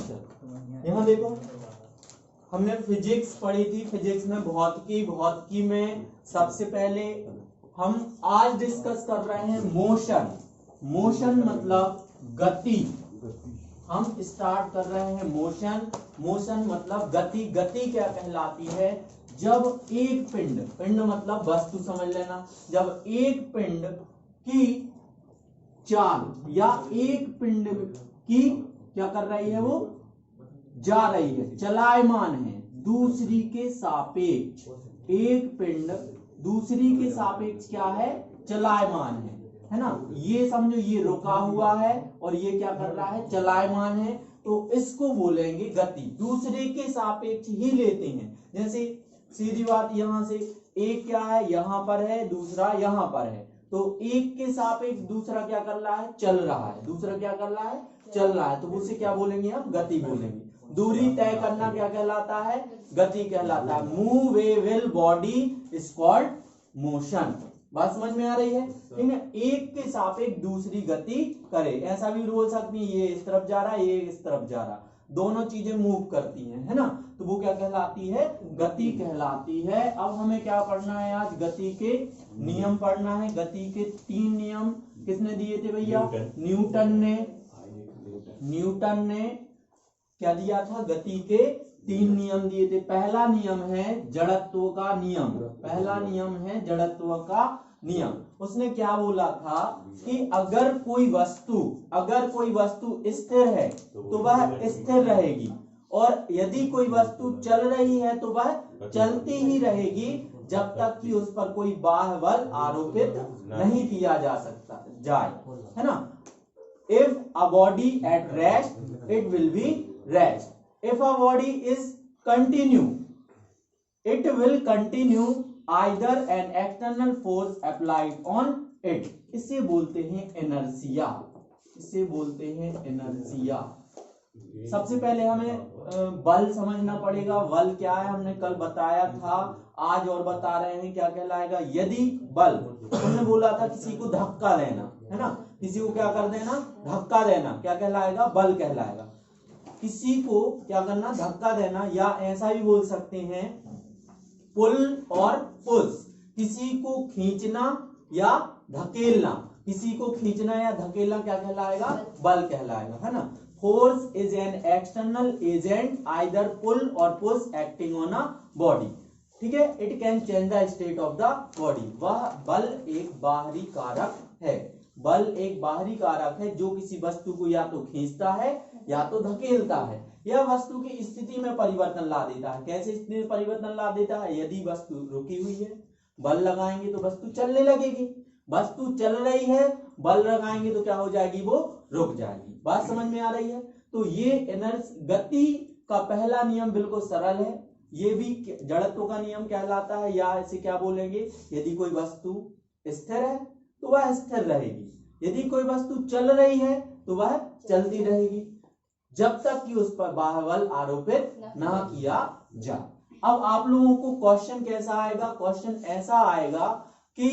Motion. यहाँ देखो हमने फिजिक्स पढ़ी थी, फिजिक्स में भौतिकी, भौतिकी में सबसे पहले हम आज डिस्कस कर रहे हैं मोशन। मोशन मतलब गति। हम स्टार्ट कर रहे हैं मोशन। मोशन मतलब गति। गति क्या कहलाती है? जब एक पिंड, पिंड मतलब वस्तु समझ लेना, जब एक पिंड की चाल या एक पिंड की क्या कर रही है, वो जा रही है, चलायमान है दूसरी के सापेक्ष। एक पिंड दूसरी के सापेक्ष क्या है? चलायमान है ना। ये समझो ये रुका हुआ है और ये क्या कर रहा है? चलायमान है। तो इसको बोलेंगे गति। दूसरे के सापेक्ष ही लेते हैं। जैसे सीधी बात, यहां से एक क्या है, यहां पर है, दूसरा यहां पर है, तो एक के सापेक्ष दूसरा क्या कर रहा है? चल रहा है। दूसरा क्या कर रहा है? चल रहा है। तो उसे क्या बोलेंगे हम? गति बोलेंगे। दूरी तय करना क्या कहलाता है? गति कहलाता है। Movable body is called motion. बात समझ में आ रही है? ठीक है। एक के सापेक्ष दूसरी गति करे, ऐसा भी बोल सकती है, ये इस तरफ जा रहा है, ये इस तरफ जा रहा, दोनों चीजें मूव करती हैं, है ना, तो वो क्या कहलाती है? गति कहलाती है। अब हमें क्या पढ़ना है आज? गति के नियम पढ़ना है। गति के 3 नियम किसने दिए थे भैया? न्यूटन ने क्या दिया था? गति के 3 नियम दिए थे। पहला नियम है जड़त्व का नियम। पहला नियम है जड़त्व का नियम। उसने क्या बोला था कि अगर कोई वस्तु स्थिर है तो वह स्थिर रहेगी, और यदि कोई वस्तु चल रही है तो वह चलती ही रहेगी जब तक कि उस पर कोई बाह्य बल आरोपित नहीं किया जा सकता जाए, है ना। If a body at rest, it will be rest. If a body is continue, it will continue either an external force applied on it. इसे बोलते हैं इनर्शिया। इसे बोलते हैं इनर्शिया। सबसे पहले हमें बल समझना पड़ेगा। बल क्या है हमने कल बताया था, आज और बता रहे हैं क्या कहलाएगा। यदि बल, हमने बोला था किसी को धक्का देना, है ना, किसी को क्या कर देना? धक्का देना, क्या कहलाएगा? बल कहलाएगा। किसी को क्या करना? धक्का देना, या ऐसा भी बोल सकते हैं पुल और पुश। किसी को खींचना या धकेलना, किसी को खींचना या धकेलना क्या कहलाएगा? बल कहलाएगा, है ना। Force is an external agent either pull or push acting on a body. ठीक है। It can change the state of the body. वह बल एक बाहरी कारक है। बल एक बाहरी कारक है जो किसी वस्तु को या तो खींचता है या तो धकेलता है। यह वस्तु की स्थिति में परिवर्तन ला देता है। कैसे स्थिति में परिवर्तन ला देता है? यदि वस्तु रुकी हुई है, बल लगाएंगे तो वस्तु चलने लगेगी। वस्तु चल रही है, बल लगाएंगे तो क्या हो जाएगी? वो रुक जाएगी। बात समझ में आ रही है? तो ये गति का पहला नियम बिल्कुल सरल है। ये भी जड़त्व का नियम कहलाता है, या इसे क्या बोलेंगे? यदि कोई वस्तु स्थिर है तो वह स्थिर रहेगी, यदि कोई वस्तु चल रही है तो वह चलती रहेगी, जब तक कि उस पर बाह्य बल आरोपित ना किया जाए। अब आप लोगों को क्वेश्चन कैसा आएगा? क्वेश्चन ऐसा आएगा कि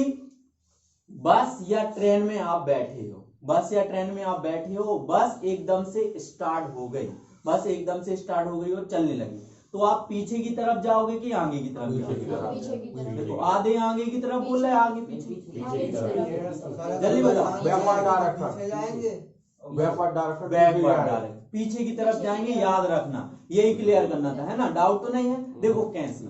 बस या ट्रेन में आप बैठे हो, बस या ट्रेन में आप बैठे हो, बस एकदम से स्टार्ट हो गई, बस एकदम से स्टार्ट हो गई और चलने लगी, तो आप पीछे की तरफ जाओगे कि आगे की तरफ जाओगे? देखो आधे आगे की तरफ बोल रहे, आगे पीछे जल्दी बताओ। बैकवर्ड पीछे की तरफ जाएंगे, याद रखना, यही क्लियर करना था, है ना। डाउट तो नहीं है? देखो कैसे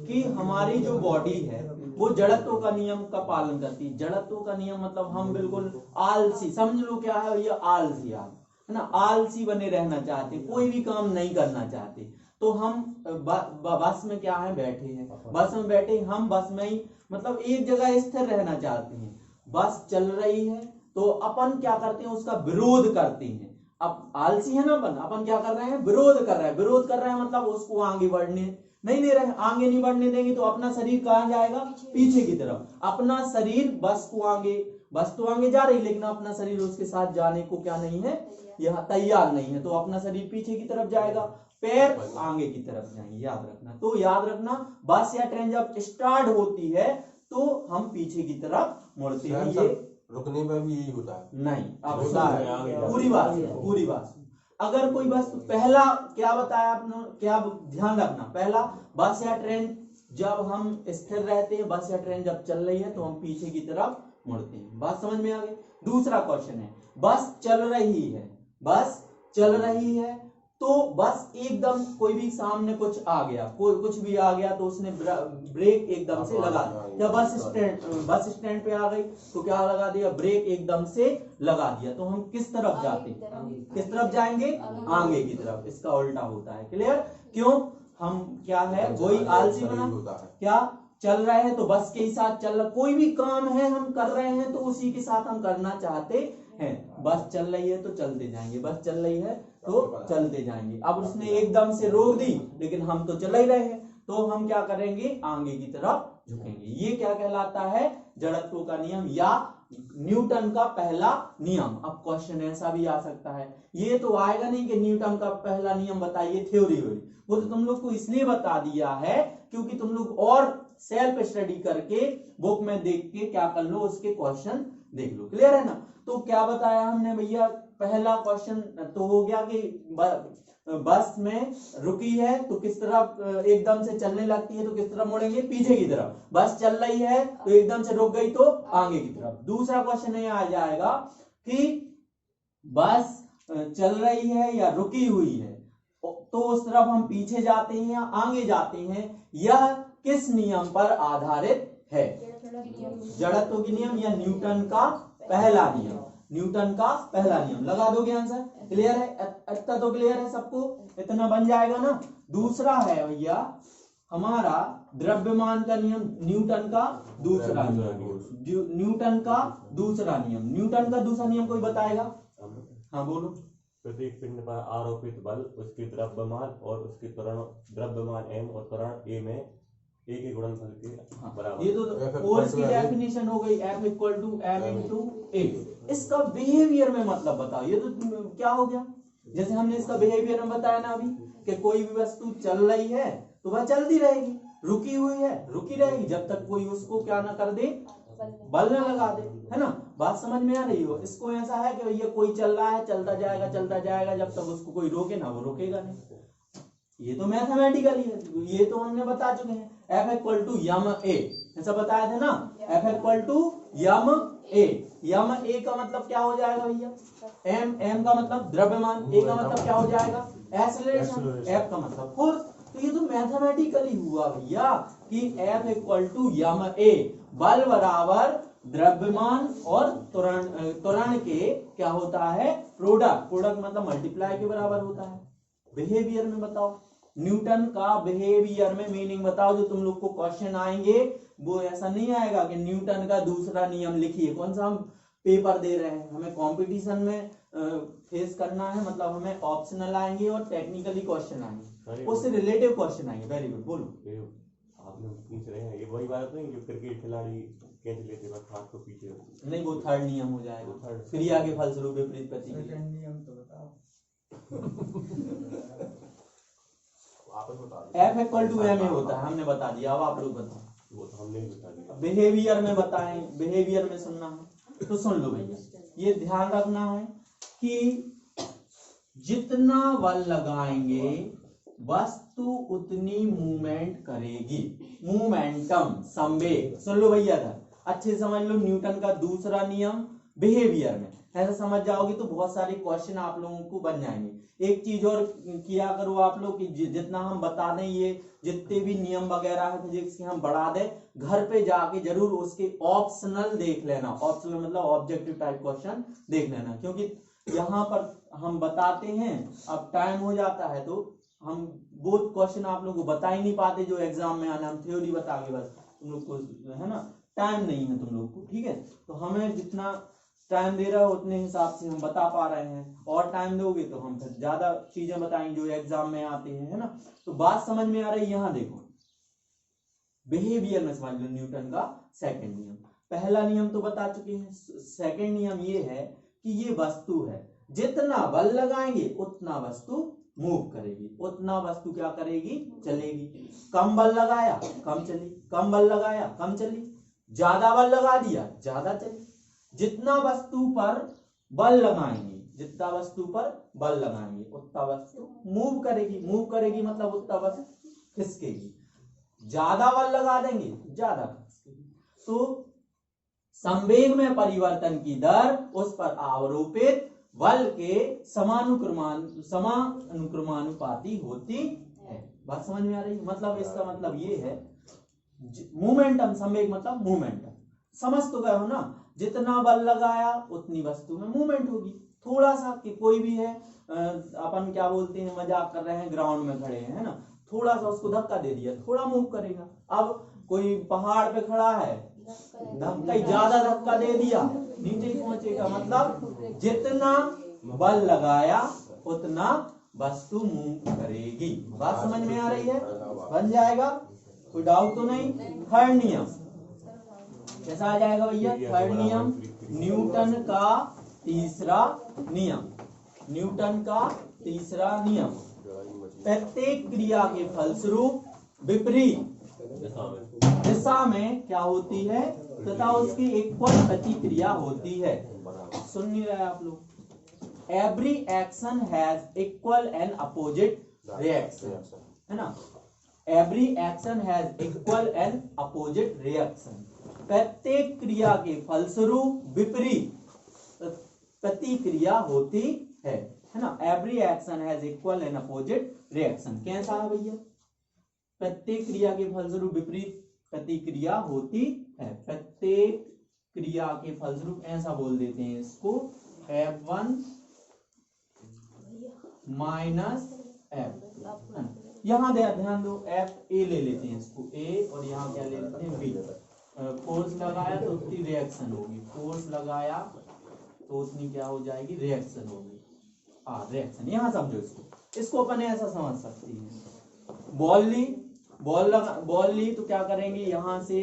कि हमारी जो बॉडी है वो जड़त्व का नियम का पालन करती है। जड़त्व का नियम मतलब हम बिल्कुल आलसी, समझ लो क्या है ये? आलसी, आप है ना, आलसी बने रहना चाहते, कोई भी काम नहीं करना चाहते। तो हम बस में क्या है? बैठे हैं, बस में बैठे, हम बस में ही मतलब एक जगह स्थिर रहना चाहते हैं। बस चल रही है तो अपन क्या करते हैं? उसका विरोध करते हैं। अब आलसी है ना अपन क्या कर रहे हैं? विरोध कर रहे हैं। विरोध कर रहे हैं मतलब उसको आगे बढ़ने नहीं दे रहे। आगे नहीं बढ़ने देंगे तो अपना शरीर कहाँ जाएगा? पीछे की तरफ। अपना शरीर बस को आगे, बस तो आगे जा रही, लेकिन अपना शरीर उसके साथ जाने को क्या नहीं है? यह तैयार नहीं है, तो अपना शरीर पीछे की तरफ जाएगा, पैर आगे की तरफ जाएंगे। याद रखना। तो याद रखना, बस या ट्रेन जब स्टार्ट होती है तो हम पीछे की तरफ मुड़ते हैं। ये रुकने में भी यही होता है? नहीं, अब होता है। पूरी बात अगर कोई वस्तु, पहला क्या बताया आपने, क्या ध्यान रखना, पहला बस या ट्रेन जब हम स्थिर रहते हैं, बस या ट्रेन जब चल रही है तो हम पीछे की तरफ मुड़ते हैं। बात समझ में आ गई। दूसरा क्वेश्चन है, बस चल रही है, बस चल रही है तो बस एकदम कोई भी सामने कुछ आ गया, कोई कुछ भी आ गया तो उसने ब्रेक एकदम से लगा दिया। बस स्टैंड पे आ गई तो क्या लगा दिया, ब्रेक एकदम से लगा दिया, तो हम किस तरफ जाते हैं, किस तरफ जाएंगे, आगे की तरफ। इसका उल्टा होता है। क्लियर? क्यों? हम क्या है, वही आलसी बना, क्या चल रहे हैं तो बस के ही साथ चल रहा, कोई भी काम है हम कर रहे हैं तो उसी के साथ हम करना चाहते हैं। बस चल रही है तो चलते जाएंगे, बस चल रही है तो चलते जाएंगे। अब उसने एकदम से रोक दी लेकिन हम तो चल ही रहे हैं, तो हम क्या करेंगे, आगे की तरफ झुकेंगे। ये क्या कहलाता है, जड़त्व का नियम या न्यूटन का पहला नियम। अब क्वेश्चन ऐसा भी आ सकता है, ये तो आएगा नहीं कि न्यूटन का पहला नियम बताइए थ्योरी हुई, वो तो तुम लोग को इसलिए बता दिया है क्योंकि तुम लोग और सेल्फ स्टडी करके बुक में देख के क्या कर लो, उसके क्वेश्चन देख लो। क्लियर है ना? तो क्या बताया हमने भैया, पहला क्वेश्चन तो हो गया कि बस में रुकी है तो किस तरफ, एकदम से चलने लगती है तो किस तरफ मुड़ेंगे, पीछे की तरफ। बस चल रही है तो एकदम से रुक गई तो आगे की तरफ। दूसरा क्वेश्चन ये आ जाएगा कि बस चल रही है या रुकी हुई है तो उस तरफ हम पीछे जाते हैं या आगे जाते हैं, यह किस नियम पर आधारित है, जड़त्व के नियम या न्यूटन का पहला नियम। न्यूटन का पहला नियम लगा दोगे आंसर। क्लियर है? इतना तो क्लियर है सबको, इतना बन जाएगा ना। दूसरा है भैया हमारा द्रव्यमान का नियम, न्यूटन का दूसरा नियम, न्यूटन का दूसरा नियम। न्यूटन का दूसरा नियम कोई बताएगा? हाँ बोलो। प्रत्येक पिंड पर आरोपित बल उसके द्रव्यमान और उसके त्वरण, द्रव्यमान m और त्वरण a में a के गुणनफल के बराबर। ये तो फोर्स की डेफिनेशन हो गई, F equal to m into a। इसका बिहेवियर में मतलब बताओ, ये तो क्या हो गया, जैसे हमने इसका बिहेवियर में बताया ना अभी कि कोई भी वस्तु चल रही है तो वह चलती रहेगी, रुकी हुई है रुकी रहेगी जब तक कोई उसको क्या ना कर दे, बल न लगा दे, है ना। बात समझ में आ रही हो? इसको ऐसा है कि भैया कोई चल रहा है, चलता जाएगा जब तक उसको कोई रोके ना, वो रोकेगा नहीं। ये तो मैथमेटिकली है, ये तो हमने बता चुके हैं। F इक्वल टू यम ए, ऐसा बताया था ना, F इक्वल टू यम ए। यम ए का मतलब क्या हो जाएगा भैया, m का मतलब द्रव्यमान, a का मतलब क्या हो जाएगा, एक्सेलरेशन, F का मतलब फोर्स। तो ये तो मैथमेटिकली हुआ भैया कि F इक्वल टू यम ए, बल बराबर द्रव्यमान और त्वरण के क्या होता है, प्रोडक्ट मतलब मल्टीप्लाई के बराबर होता है। बिहेवियर में बताओ, न्यूटन का बिहेवियर में मीनिंग बताओ। जो तुम लोग को क्वेश्चन आएंगे वो ऐसा नहीं आएगा कि न्यूटन का दूसरा नियम लिखिए। कौन सा हम पेपर दे रहे हैं, हमें कंपटीशन में फेस करना है, मतलब हमें ऑप्शनल आएंगे और टेक्निकली क्वेश्चन आएंगे, उससे रिलेटिव क्वेश्चन आएंगे। वेरी गुड, बोलो। आप लोग पूछ रहे हैं ये वही बात नहीं जो क्रिकेट खिलाड़ी कैच लेते वक्त हाथ को पीछे नहीं, वो थर्ड नियम हो जाएगा, क्रिया के फलस्वरूप विपरीत प्रतिक्रिया। नियम तो बताओ। F इक्वल टू m होता है, हमने बता दिया, अब आप लोग बताओ। वो तो हमने भी बता दिया। बिहेवियर में बताएं, बिहेवियर में सुनना है तो सुन लो भैया, ये ध्यान रखना है कि जितना बल लगाएंगे वस्तु उतनी मूवमेंट करेगी, मोमेंटम, संवेग। सुन लो भैया था, अच्छे से समझ लो। न्यूटन का दूसरा नियम बिहेवियर में ऐसा समझ जाओगे तो बहुत सारे क्वेश्चन आप लोगों को बन जाएंगे। एक चीज और किया करो आप लोग कि जितना हम बता दें, ये जितने भी नियम वगैरह है फिजिक्स के हम बढ़ा दें, घर पे जाके जरूर उसके ऑप्शनल देख लेना। ऑप्शनल मतलब ऑब्जेक्टिव टाइप क्वेश्चन देख लेना, क्योंकि यहाँ पर हम बताते हैं, अब टाइम हो जाता है तो हम वो क्वेश्चन आप लोग को बता ही नहीं पाते जो एग्जाम में आना। हम थ्योरी बता के बस तुम लोग को, है ना, टाइम नहीं है तुम लोग को, ठीक है। तो हमें जितना टाइम दे रहा है उतने हिसाब से हम बता पा रहे हैं, और टाइम दोगे तो हम फिर ज्यादा चीजें बताएंगे जो एग्जाम में आते हैं, है ना। तो बात समझ में आ रही है? यहाँ देखो बिहेवियर में समझ लो न्यूटन का सेकंड नियम। पहला नियम तो बता चुके हैं, सेकंड नियम ये है कि ये वस्तु है, जितना बल लगाएंगे उतना वस्तु मूव करेगी, उतना वस्तु क्या करेगी, चलेगी। कम बल लगाया कम चली, कम बल लगाया कम चली, ज्यादा बल लगा दिया ज्यादा चली। जितना वस्तु पर बल लगाएंगे, जितना वस्तु पर बल लगाएंगे उतना वस्तु मूव करेगी। मूव करेगी मतलब उतना वस्तु खिसकेगी। ज्यादा बल लगा देंगे ज्यादा खिसकेगी। तो संवेग में परिवर्तन की दर उस पर आरोपित बल के समानुक्रमानुपाती होती है। बात समझ में आ रही है? मतलब इसका मतलब ये है मोमेंटम, संवेग मतलब मोमेंटम। समझ तो गए हो ना, जितना बल लगाया उतनी वस्तु में मूवमेंट होगी। थोड़ा सा कि कोई भी है अपन क्या बोलते हैं, मजाक कर रहे हैं, ग्राउंड में खड़े हैं, है ना, थोड़ा सा उसको धक्का दे दिया, थोड़ा मूव करेगा। अब कोई पहाड़ पे खड़ा है, धक्का ज्यादा धक्का दे दिया, नीचे ही पहुंचेगा। मतलब जितना बल लगाया उतना वस्तु मूव करेगी। बात समझ में आ रही है? बन जाएगा, कोई डाउट तो नहीं। थर्ड नियम कैसा आ जाएगा भैया? थर्ड नियम न्यूटन का तीसरा नियम। न्यूटन का तीसरा नियम, प्रत्येक क्रिया के फलस्वरूप विपरीत दिशा में क्या होती है तथा उसकी इक्वल प्रतिक्रिया होती है। सुन नहीं रहे आप लोग? Every action has equal and opposite reaction, है ना। Every action has equal and opposite reaction. प्रत्येक क्रिया के फलस्वरूप विपरीत प्रतिक्रिया होती है ना। Every action has equal and opposite reaction. कैसा है भैया? प्रत्येक क्रिया के फलस्वरूप विपरीत प्रतिक्रिया होती है। प्रत्येक क्रिया के फलस्वरूप ऐसा बोल देते हैं इसको, F1 माइनस F। यहाँ ध्यान दो, F A ले लेते हैं इसको A, और यहाँ क्या ले लेते हैं B। फोर्स लगाया तो उतनी रिएक्शन होगी, फोर्स लगाया तो उतनी क्या हो जाएगी, रिएक्शन होगी। रिएक्शन यहाँ समझो इसको अपन ऐसा समझ सकते हैं। बॉल ली तो क्या करेंगे, यहाँ से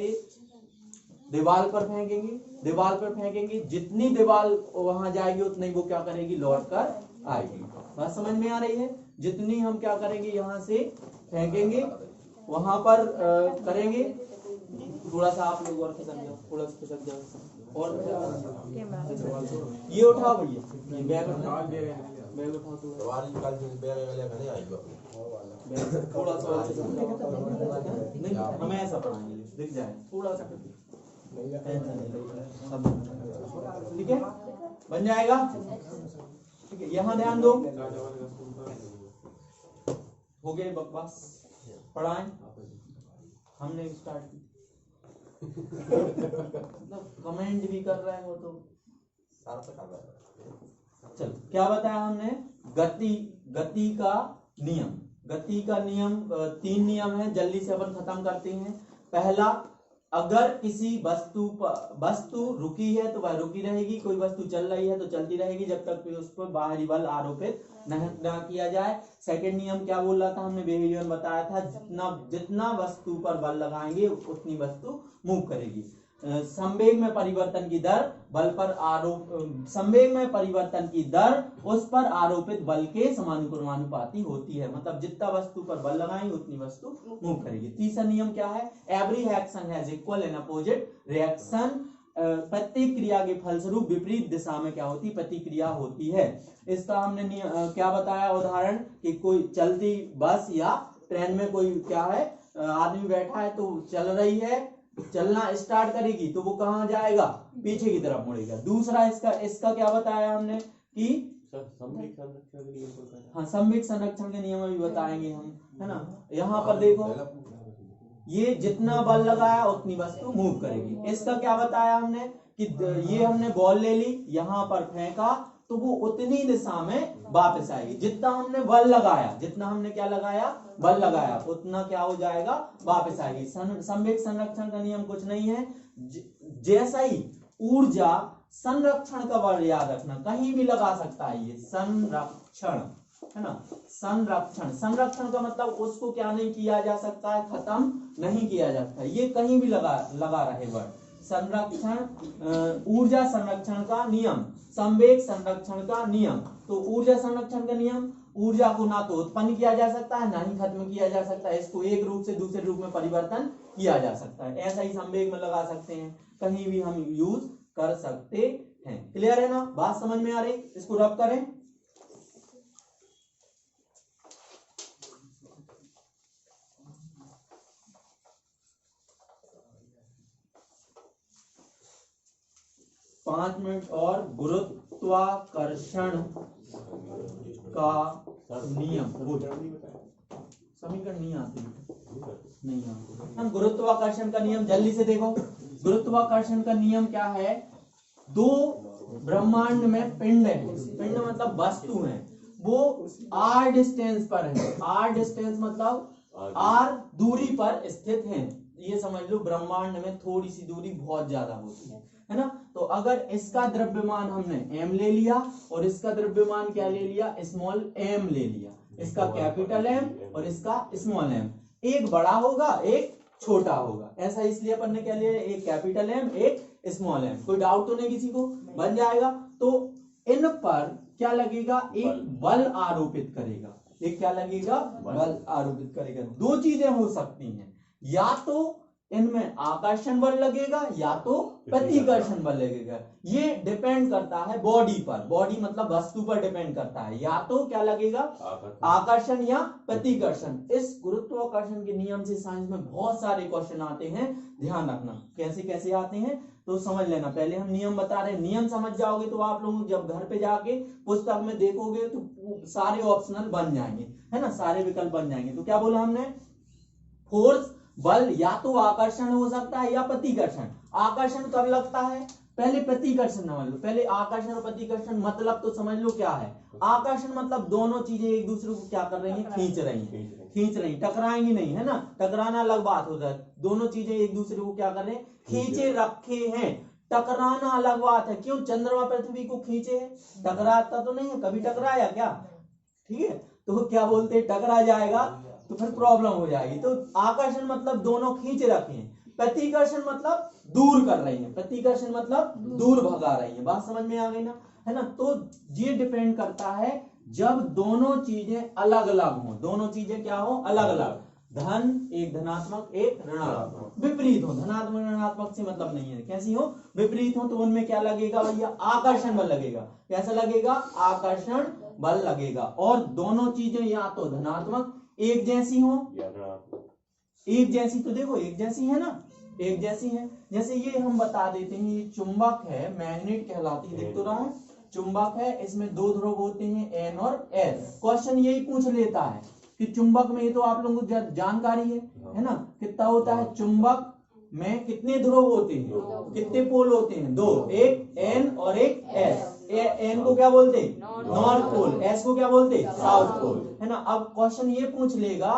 दीवार पर फेंकेंगे, जितनी दीवार वहां जाएगी उतनी वो क्या करेगी, लौट कर आएगी। बात समझ में आ रही है? जितनी हम क्या करेंगे, यहाँ से फेंकेंगे, वहां पर करेंगे। थोड़ा सा आप लोग और खिसक जाओ, थोड़ा सा खिसक जाओ और ये उठाओ भैया, बैग उठाओ थोड़ा सा और नहीं, हमें ऐसा पढ़ाएंगे, दिख जाए थोड़ा सा, ठीक है, बन जाएगा। ठीक है, यहाँ ध्यान दो, हो गए बकवास, पढ़ाएं, हमने स्टार्ट की। मतलब कमेंट भी कर रहे हो तो चलो, क्या बताया हमने, गति का नियम 3 नियम है, जल्दी से अपन खत्म करते हैं। पहला, अगर किसी वस्तु रुकी है तो वह रुकी रहेगी, कोई वस्तु चल रही है तो चलती रहेगी जब तक उस पर बाहरी बल आरोपित न किया जाए। सेकंड नियम क्या बोल रहा था हमने, बिहेवियर बताया था, जितना वस्तु पर बल लगाएंगे उतनी वस्तु मूव करेगी। संवेग में परिवर्तन की दर संवेग में परिवर्तन की दर उस पर आरोपित बल के समानुपाती होती है। मतलब जितना वस्तु पर बल लगाएंगे उतनी वस्तु मूव करेगी। तीसरा नियम क्या है, every action has equal and opposite reaction. प्रत्येक क्रिया के फलस्वरूप विपरीत दिशा में क्या होती, प्रतिक्रिया होती है। इसका हमने क्या बताया उदाहरण, कि कोई चलती बस या ट्रेन में कोई क्या है, आदमी बैठा है तो चल रही है, चलना स्टार्ट करेगी तो वो कहाँ जाएगा, पीछे की तरफ मुड़ेगा। दूसरा इसका क्या बताया हमने कि संवेग संरक्षण के नियम भी बताएंगे हम, है ना। यहाँ पर देखो, ये जितना बल लगाया उतनी वस्तु मूव करेगी। इसका क्या बताया हमने कि ये हमने बॉल ले ली, यहाँ पर फेंका तो वो उतनी दिशा में वापस आएगी, जितना हमने बल लगाया, जितना हमने क्या लगाया, बल लगाया, उतना क्या हो जाएगा, वापस आएगी। संवेग संरक्षण का नियम कुछ नहीं है, जैसा ही ऊर्जा संरक्षण का वर्ड याद रखना, कहीं भी लगा सकता है ये संरक्षण, है ना। संरक्षण का मतलब उसको क्या नहीं किया जा सकता है, खत्म नहीं किया जा सकता, ये कहीं भी लगा रहे वर्ड। संरक्षण, ऊर्जा संरक्षण का नियम, संवेग संरक्षण का नियम। तो ऊर्जा संरक्षण का नियम, ऊर्जा को ना तो उत्पन्न किया जा सकता है ना ही खत्म किया जा सकता है, इसको एक रूप से दूसरे रूप में परिवर्तन किया जा सकता है। ऐसा ही संवेग में लगा सकते हैं, कहीं भी हम यूज कर सकते हैं। क्लियर है ना, बात समझ में आ रही, इसको रब करें। 5 मिनट और गुरुत्वाकर्षण का नियम, समीकरण नहीं आती, नहीं आती। हम गुरुत्वाकर्षण का नियम जल्दी से देखो। गुरुत्वाकर्षण का नियम क्या है? दो ब्रह्मांड में पिंड है, पिंड मतलब वस्तु है, वो r डिस्टेंस पर है। r डिस्टेंस मतलब r दूरी पर स्थित है। ये समझ लो ब्रह्मांड में थोड़ी सी दूरी बहुत ज्यादा होती है ना। तो अगर इसका द्रव्यमान हमने m ले लिया और इसका द्रव्यमान क्या ले लिया? स्मॉल m ले लिया। इसका कैपिटल M और इसका स्मॉल m, एक बड़ा होगा एक छोटा होगा। ऐसा इसलिए अपन ने क्या लिया? एक कैपिटल M एक स्मॉल m। कोई डाउट तो नहीं किसी को? बन जाएगा। तो इन पर क्या लगेगा? एक बल आरोपित करेगा। एक क्या लगेगा? बल आरोपित करेगा। दो चीजें हो सकती हैं, या तो इनमें आकर्षण बल लगेगा या तो प्रतिकर्षण बल लगेगा। ये डिपेंड करता है बॉडी पर, बॉडी मतलब वस्तु पर डिपेंड करता है। या तो क्या लगेगा? आकर्षण या प्रतिकर्षण। इस गुरुत्वाकर्षण के नियम से साइंस में बहुत सारे क्वेश्चन आते हैं, ध्यान रखना। कैसे कैसे आते हैं तो समझ लेना। पहले हम नियम बता रहे हैं, नियम समझ जाओगे तो आप लोग जब घर पे जाके पुस्तक में देखोगे तो सारे ऑप्शनल बन जाएंगे, है ना, सारे विकल्प बन जाएंगे। तो क्या बोला हमने? फोर्स बल या तो आकर्षण हो सकता है या प्रतिकर्षण। आकर्षण कब लगता है? पहले प्रतिकर्षण समझ लो। पहले आकर्षण और प्रतिकर्षण मतलब तो समझ लो क्या है। आकर्षण मतलब दोनों चीजें एक दूसरे को क्या कर रही हैं? खींच रही हैं, खींच रही, टकराएंगी नहीं, है ना। टकराना अलग बात होता है, दोनों चीजें एक दूसरे को क्या कर रहे हैं? खींचे रखे हैं। टकराना अलग बात है। क्यों चंद्रमा पृथ्वी को खींचे है? टकराता तो नहीं है, कभी टकराया क्या? ठीक है, तो क्या बोलते हैं? टकरा जाएगा तो फिर प्रॉब्लम हो जाएगी। तो आकर्षण मतलब दोनों खींच रखे हैं, प्रतिकर्षण मतलब दूर कर रही है, प्रतिकर्षण मतलब दूर भगा रही है। बात समझ में आ गई ना, है ना। तो ये डिपेंड करता है जब दोनों चीजें अलग अलग हो। दोनों चीजें क्या हो? अलग अलग। धन एक धनात्मक एक ऋणात्मक, विपरीत हो। धनात्मक ऋणात्मक से मतलब नहीं है, कैसी हो? विपरीत हो। तो उनमें क्या लगेगा भैया? आकर्षण बल लगेगा। कैसा लगेगा? आकर्षण बल लगेगा। और दोनों चीजें या तो धनात्मक एक जैसी हो, एक जैसी, तो देखो एक जैसी है ना, एक जैसी है। जैसे ये हम बता देते हैं, ये चुंबक है, मैग्नेट कहलाती है, दिख तो रहा है, चुंबक है। इसमें दो ध्रुव होते हैं N और S। क्वेश्चन यही पूछ लेता है कि चुंबक में, ये तो आप लोगों को जानकारी है ना, कितना होता है चुंबक में? कितने ध्रुव होते हैं? कितने पोल होते हैं? दो, एक N और एक S। N को क्या बोलते? North pole. S को क्या बोलते? साउथ पोल, है ना। अब क्वेश्चन ये पूछ लेगा,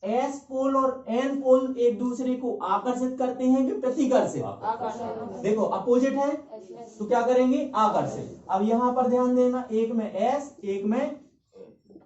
S पोल और N पोल एक दूसरे को आकर्षित करते हैं कि प्रतिकर्षित? देखो अपोजिट है तो क्या करेंगे? आकर्षित। अब यहां पर ध्यान देना, एक में S एक में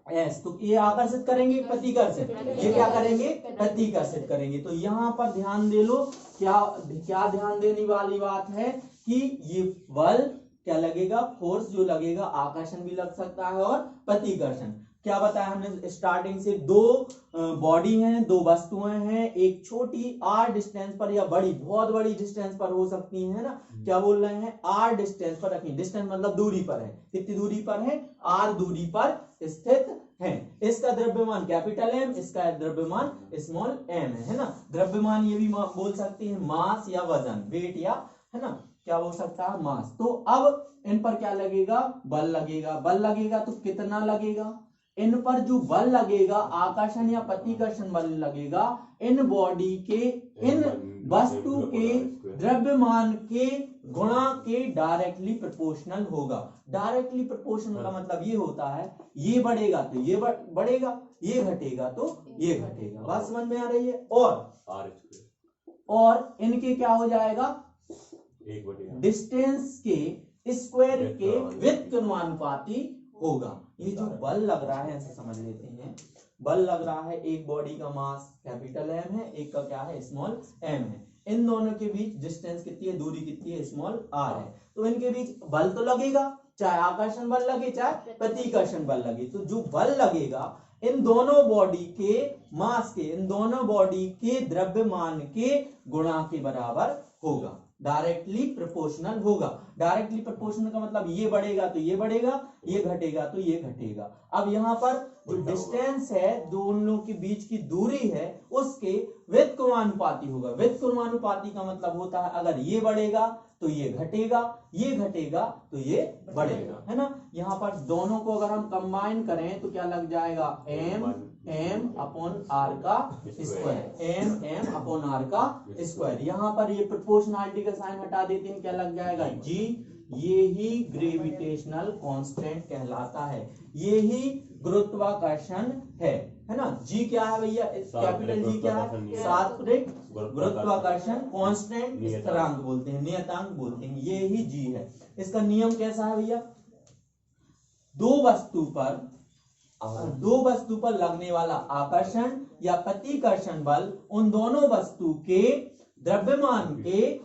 S, तो ये आकर्षित करेंगे प्रतिकर्षित, ये क्या करेंगे? प्रतिकर्षित करेंगे। तो यहाँ पर ध्यान दे लो, क्या क्या ध्यान देने वाली बात है कि ये बल क्या लगेगा? फोर्स जो लगेगा, आकर्षण भी लग सकता है और प्रतिकर्षण। क्या बताया हमने स्टार्टिंग से? दो बॉडी हैं, दो वस्तुएं हैं, एक छोटी r डिस्टेंस पर या बड़ी बहुत बड़ी डिस्टेंस पर हो सकती है ना। क्या बोल रहे हैं? r डिस्टेंस पर रखें। डिस्टेंस मतलब दूरी पर है। कितनी दूरी पर है? r दूरी पर स्थित है। इसका द्रव्यमान कैपिटल M, इसका द्रव्यमान स्मॉल m है ना। द्रव्यमान ये भी बोल सकते हैं मास या वजन, वेट या, है ना, क्या हो सकता है? मास। तो अब इन पर क्या लगेगा? बल लगेगा। बल लगेगा तो कितना लगेगा? इन पर जो बल लगेगा, आकर्षण या प्रतिकर्षण बल लगेगा, इन बॉडी के, इन वस्तु के द्रव्यमान के गुणा के डायरेक्टली प्रोपोर्शनल होगा। डायरेक्टली प्रोपोर्शनल का मतलब ये होता है, ये बढ़ेगा तो ये बढ़ेगा, ये घटेगा तो ये घटेगा। बात समझ में आ रही है? और इनके क्या हो जाएगा? डिस्टेंस के स्क्वायर के व्युत्क्रमानुपाती होगा। ये जो बल लग रहा है, ऐसे समझ लेते हैं, बल लग रहा है, एक बॉडी का मास कैपिटल M है, एक का क्या है? स्मॉल m है। इन दोनों के बीच डिस्टेंस कितनी है? दूरी कितनी है? स्मॉल r है। तो इनके बीच बल तो लगेगा, चाहे आकर्षण बल लगे चाहे प्रतिकर्षण बल लगे। तो जो बल लगेगा इन दोनों बॉडी के मास के, इन दोनों बॉडी के द्रव्यमान के गुणा के बराबर होगा। डायरेक्टली प्रोपोर्शनल होगा। डायरेक्टली प्रोपोर्शनल का मतलब ये बढ़ेगा तो ये बढ़ेगा, ये घटेगा तो ये घटेगा। अब यहाँ पर जो डिस्टेंस है दोनों के बीच की दूरी है उसके व्युत्क्रमानुपाती होगा। व्युत्क्रमानुपाती का मतलब होता है अगर ये बढ़ेगा तो ये घटेगा, ये घटेगा तो ये बढ़ेगा, है ना। यहाँ पर दोनों को अगर हम कंबाइन करें तो क्या लग जाएगा, एम अपॉन आर का स्क्वायर, एम अपॉन आर का स्क्वायर। यहाँ पर ये प्रोपोर्शनलिटी का साइन हटा देते हैं, क्या लग जाएगा, जी। ये ही ग्रेविटेशनल कांस्टेंट कहलाता है, ये ही गुरुत्वाकर्षण है ना। जी क्या है भैया, कैपिटल जी क्या है, सार्वत्रिक गुरुत्वाकर्षण कांस्टेंट, स्थिरांक बोलते हैं, नियतांक बोलते हैं, ये ही जी है। इसका नियम कैसा है भैया, दो वस्तु पर लगने वाला आकर्षण या प्रतिकर्षण बल उन दोनों वस्तु के द्रव्यमान के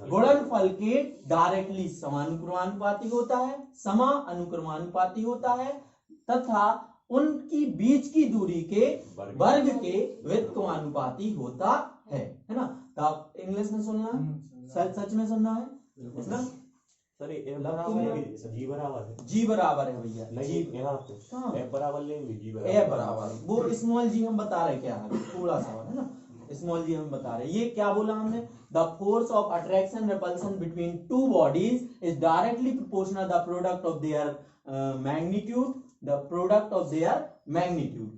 गुणनफल के डायरेक्टली समानुक्रमानुपाती होता है तथा उनकी बीच की दूरी के वर्ग के व्युत्क्रमानुपाती होता है ना। तो आप इंग्लिश में सुनना है, सच में सुनना है ना। सर एफ बराबर है, जी बराबर है, जी बराबर है भैया, नहीं यहाँ पे एफ बराबर लेंगे, जी बराबर, ए बराबर, वो स्मॉल जी हम बता रहे क्या है, थोड़ा सा है ना, स्मॉल जी हम बता रहे। ये क्या बोला हमने, the force of attraction repulsion between two bodies is directly proportional the product of their magnitude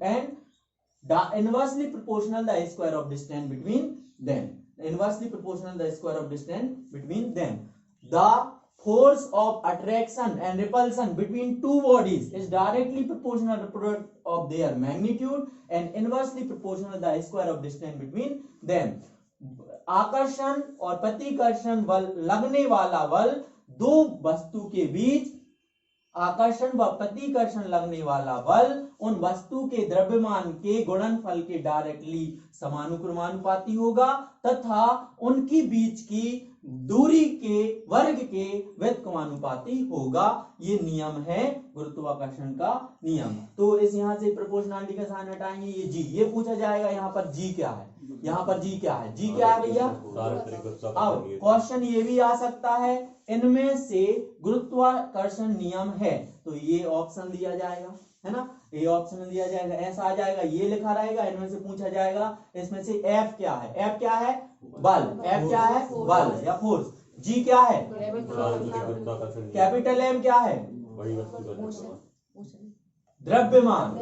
and inversely proportional the square of distance between them. The force of attraction and repulsion between two bodies is directly proportional to the product of their magnitude and inversely proportional to the square of distance between them. आकर्षण और प्रतिकर्षण बल लगने वाला बल दो वस्तु के बीच, आकर्षण व प्रतिकर्षण लगने वाला बल उन वस्तु के द्रव्यमान के गुणनफल के डायरेक्टली समानुक्रमानुपाती होगा तथा उनकी बीच की दूरी के वर्ग के व्युत्क्रमानुपाती होगा। ये नियम है गुरुत्वाकर्षण का नियम। तो इस यहाँ से प्रोपोर्शनलिटी का साइन हटाएंगे, ये जी, ये पूछा जाएगा यहाँ पर जी क्या है, यहाँ पर जी क्या है, जी क्या है भैया। अब क्वेश्चन ये भी आ सकता है इनमें से गुरुत्वाकर्षण नियम है, तो ये ऑप्शन दिया जाएगा, है ना, ये ऑप्शन दिया जाएगा, ऐसा आ जाएगा, ये लिखा रहेगा, इनमें से पूछा जाएगा इसमें से एफ क्या है, एफ क्या है, बल, एफ क्या है, बल या फोर्स, जी क्या है, कैपिटल एम क्या है, द्रव्यमान,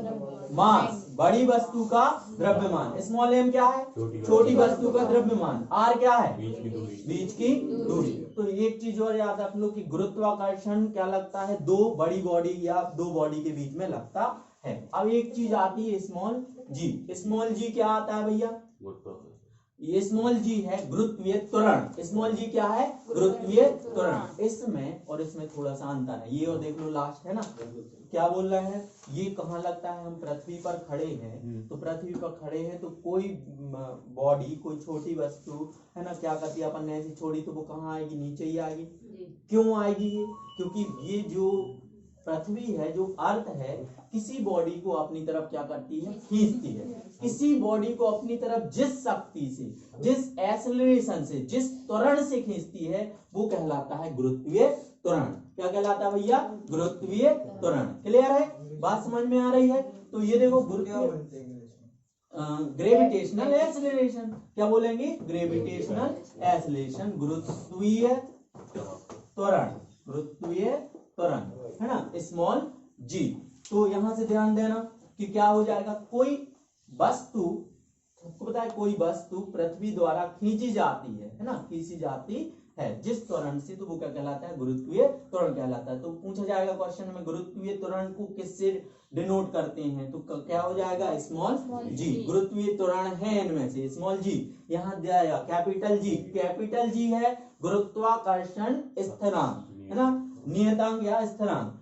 मास, बड़ी वस्तु का द्रव्यमान, स्मॉल एम क्या है, छोटी वस्तु का द्रव्यमान, आर क्या है, बीच की दूरी। तो एक चीज और याद रख लो कि गुरुत्वाकर्षण क्या लगता है, दो बड़ी बॉडी या दो बॉडी के बीच में लगता है। अब एक चीज आती है स्मॉल जी, स्मॉल जी क्या आता है भैया, ये स्मॉल जी है गुरुत्वीय त्वरण, स्मॉल जी क्या है, गुरुत्वीय त्वरण। इसमें और इसमें थोड़ा सा अंतर है, ये और देख लो लास्ट है ना, क्या बोल रहे हैं, ये कहाँ लगता है, हम पृथ्वी पर खड़े हैं, तो पृथ्वी पर खड़े हैं तो कोई बॉडी, कोई छोटी वस्तु है ना, क्या करती है, अपन ने ऐसी छोड़ी तो वो कहाँ आएगी, नीचे ही आएगी। क्यों आएगी ये, क्योंकि ये जो पृथ्वी है, जो अर्थ है, किसी बॉडी को अपनी तरफ क्या करती है, खींचती है। किसी बॉडी को अपनी तरफ जिस शक्ति से, जिस एक्सेलरेशन से, जिस त्वरण से खींचती है वो कहलाता है गुरुत्वीय त्वरण। क्या कहलाता है भैया, गुरुत्वीय त्वरण। क्लियर है, बात समझ में आ रही है। तो ये देखो गुरुत्वीय ग्रेविटेशनल एक्सेलरेशन, क्या बोलेंगे, ग्रेविटेशनल एक्सेलरेशन, गुरुत्वीय त्वरण, गुरुत्वीय त्वरण है ना, स्मॉल जी। तो यहां से ध्यान देना कि क्या हो जाएगा, कोई वस्तु, आपको पता है कोई वस्तु पृथ्वी द्वारा खींची जाती है ना, खींची जाती है जिस त्वरण से, तो वो क्या कहलाता है, गुरुत्वीय त्वरण कहलाता है। तो पूछा जाएगा क्वेश्चन में गुरुत्वीय त्वरण को किससे डिनोट करते हैं, तो क्या हो जाएगा, स्मॉल जी। गुरुत्वीय त्वरण है इनमें से स्मॉल जी, यहाँ जाएगा कैपिटल जी, कैपिटल जी है गुरुत्वाकर्षण स्थिरांक, है ना, नियतांक या स्थिरांक,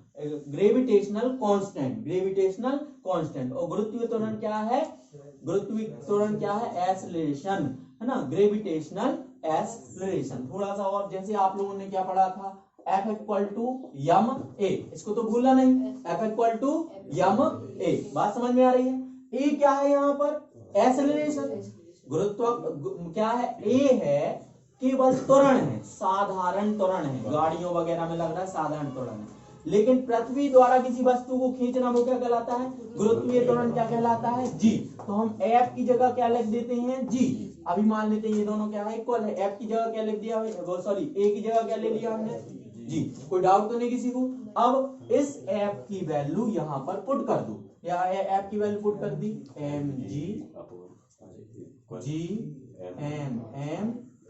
ग्रेविटेशनल कांस्टेंट, ग्रेविटेशनल कांस्टेंट। और गुरुत्वीय त्वरण क्या है, गुरुत्वीय त्वरण क्या है, एक्सेलरेशन, है ना, ग्रेविटेशनल एक्सेलरेशन। थोड़ा सा और, जैसे आप लोगों ने क्या पढ़ा था, F इक्वल टू यम ए, इसको तो भूलना नहीं, F इक्वल टू यम ए। बात समझ में आ रही है। ए क्या है यहाँ पर, एक्सेलरेशन, गुरुत्व क्या है, ए है केवल त्वरण है, साधारण त्वरण है, गाड़ियों वगैरह में लग रहा है साधारण त्वरण है। लेकिन पृथ्वी द्वारा किसी वस्तु को खींचना वो क्या कहलाता है? गुरुत्वीय त्वरण क्या कहलाता है? जी। तो हम F की जगह क्या लिख देते हैं? जी। अभी मान लेते हैं ये दोनों क्या है? इक्वल है। F की जगह क्या लिख दिया? वो सॉरी A की जगह क्या ले लिया हमने? जी। कोई डाउट तो नहीं किसी को? अब इस F की वैल्यू यहाँ पर पुट कर दो, या F की वैल्यू पुट कर दी, mg g m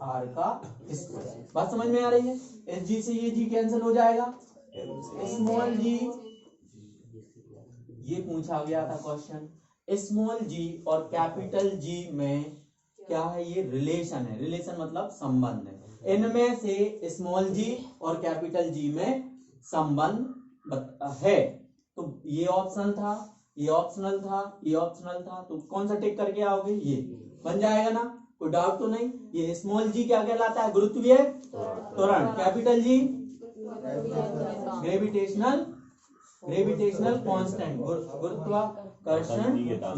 r का स्क्वायर। बात समझ में आ रही है? इस g से ये g कैंसिल हो जाएगा, स्मॉल g, ये पूछा गया था क्वेश्चन, स्मॉल g और कैपिटल G में क्या है? ये रिलेशन है। रिलेशन मतलब संबंध है। इनमें से स्मॉल g और कैपिटल G में संबंध है। तो ये ऑप्शन था, ये ऑप्शनल था, ये ऑप्शनल था, तो कौन सा टिक करके आओगे? ये बन जाएगा ना? कोई डाउट तो नहीं? ये स्मॉल g क्या कहलाता है? गुरुत्वीय त्वरण। कैपिटल G ग्रेविटेशनल कांस्टेंट, गुरुत्वाकर्षण नियतांक।